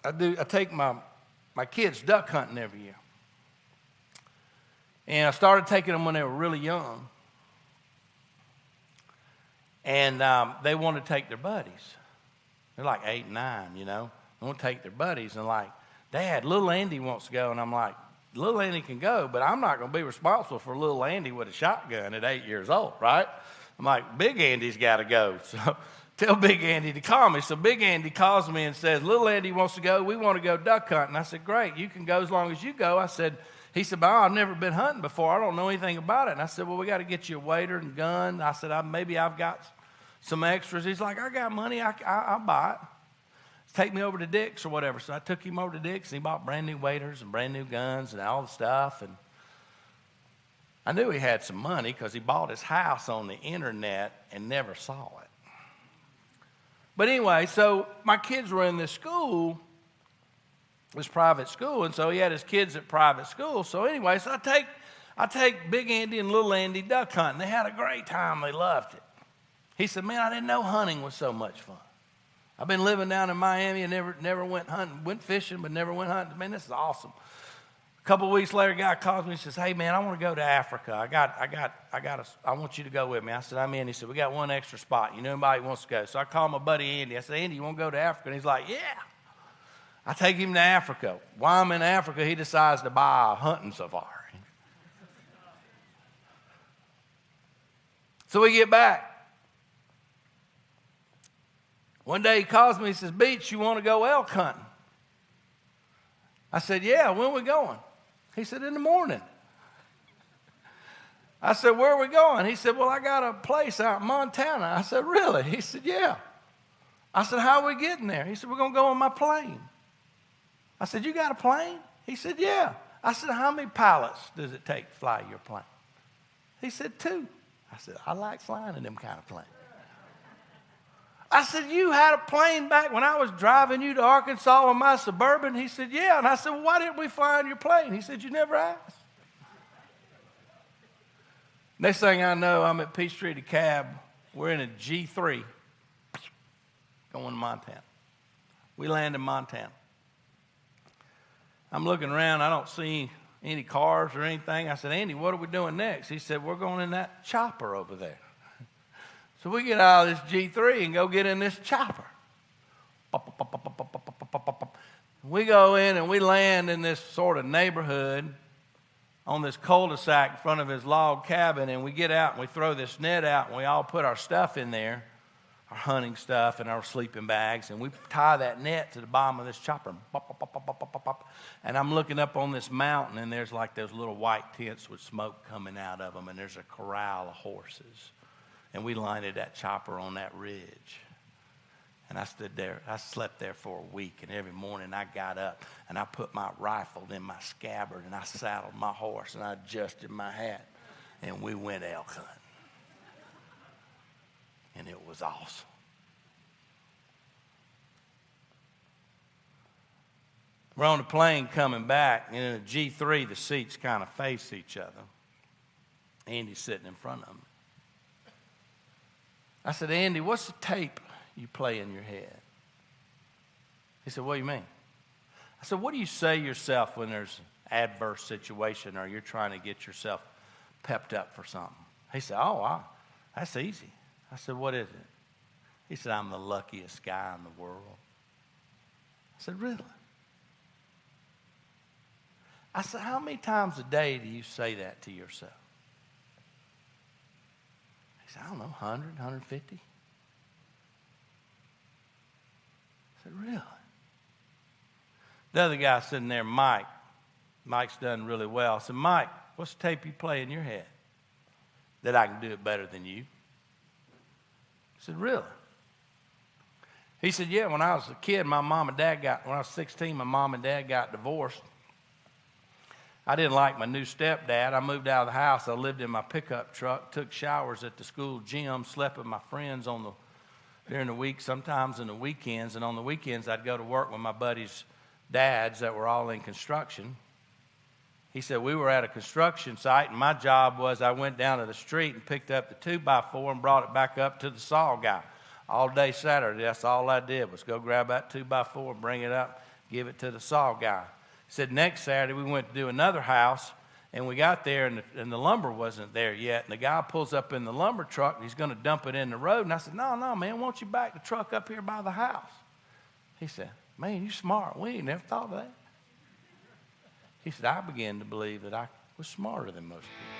I take my kids duck hunting every year. And I started taking them when they were really young. And they want to take their buddies. They're like 8 and 9, you know. They want to take their buddies. And like, Dad, little Andy wants to go. And I'm like, little Andy can go, but I'm not going to be responsible for little Andy with a shotgun at 8 years old, right? I'm like, Big Andy's got to go. So tell Big Andy to call me. So Big Andy calls me and says, little Andy wants to go. We want to go duck hunting. I said, great, you can go as long as you go. He said, but I've never been hunting before. I don't know anything about it. And I said, well, we got to get you a wader and gun. I said, maybe I've got some extras. He's like, I got money. I'll buy it. Take me over to Dick's or whatever. So I took him over to Dick's, and he bought brand new waders and brand new guns and all the stuff. And I knew he had some money because he bought his house on the internet and never saw it. But anyway, so my kids were in this school, this private school, and so he had his kids at private school. So anyway, so I take Big Andy and Little Andy duck hunting. They had a great time. They loved it. He said, man, I didn't know hunting was so much fun. I've been living down in Miami and never went hunting, went fishing, but never went hunting. Man, this is awesome. A couple of weeks later, a guy calls me and says, hey, man, I want to go to Africa. I want you to go with me. I said, I'm in. He said, we got one extra spot. You know anybody who wants to go? So I called my buddy Andy. I said, Andy, you want to go to Africa? And he's like, yeah. I take him to Africa. While I'm in Africa, he decides to buy a hunting safari. So we get back. One day he calls me, he says, Beach, you want to go elk hunting? I said, yeah, when are we going? He said, in the morning. I said, where are we going? He said, well, I got a place out in Montana. I said, really? He said, yeah. I said, how are we getting there? He said, we're going to go on my plane. I said, you got a plane? He said, yeah. I said, how many pilots does it take to fly your plane? He said, 2. I said, I like flying in them kind of planes. I said, you had a plane back when I was driving you to Arkansas in my Suburban? He said, yeah. And I said, well, why didn't we fly in your plane? He said, you never asked. Next thing I know, I'm at Peachtree DeKalb. We're in a G3 going to Montana. We land in Montana. I'm looking around. I don't see any cars or anything. I said, Andy, what are we doing next? He said, we're going in that chopper over there. So we get out of this G3 and go get in this chopper. We go in and we land in this sort of neighborhood on this cul-de-sac in front of his log cabin, and we get out and we throw this net out and we all put our stuff in there, our hunting stuff and our sleeping bags, and we tie that net to the bottom of this chopper. And I'm looking up on this mountain, and there's like those little white tents with smoke coming out of them, and there's a corral of horses. And we landed that chopper on that ridge. And I stood there. I slept there for a week. And every morning I got up and I put my rifle in my scabbard and I saddled my horse and I adjusted my hat. And we went elk hunting. And it was awesome. We're on the plane coming back. And in a G3, the seats kind of face each other. Andy's sitting in front of me. I said, Andy, what's the tape you play in your head? He said, what do you mean? I said, what do you say yourself when there's an adverse situation or you're trying to get yourself pepped up for something? He said, that's easy. I said, what is it? He said, I'm the luckiest guy in the world. I said, really? I said, how many times a day do you say that to yourself? I don't know, 100, 150. I said, really? The other guy sitting there, Mike. Mike's done really well. I said, Mike, what's the tape you play in your head that I can do it better than you? I said, really? He said, yeah, when I was a kid, when I was 16, my mom and dad got divorced. I didn't like my new stepdad. I moved out of the house. I lived in my pickup truck, took showers at the school gym, slept with my friends during the week, sometimes on the weekends. And on the weekends, I'd go to work with my buddies' dads that were all in construction. He said, we were at a construction site, and my job was I went down to the street and picked up the 2x4 and brought it back up to the saw guy. All day Saturday, that's all I did was go grab that 2x4, bring it up, give it to the saw guy. He said next Saturday we went to do another house, and we got there, and the lumber wasn't there yet. And the guy pulls up in the lumber truck, and he's going to dump it in the road. And I said, no, man, why don't you back the truck up here by the house? He said, man, you smart. We ain't never thought of that. He said, I began to believe that I was smarter than most people.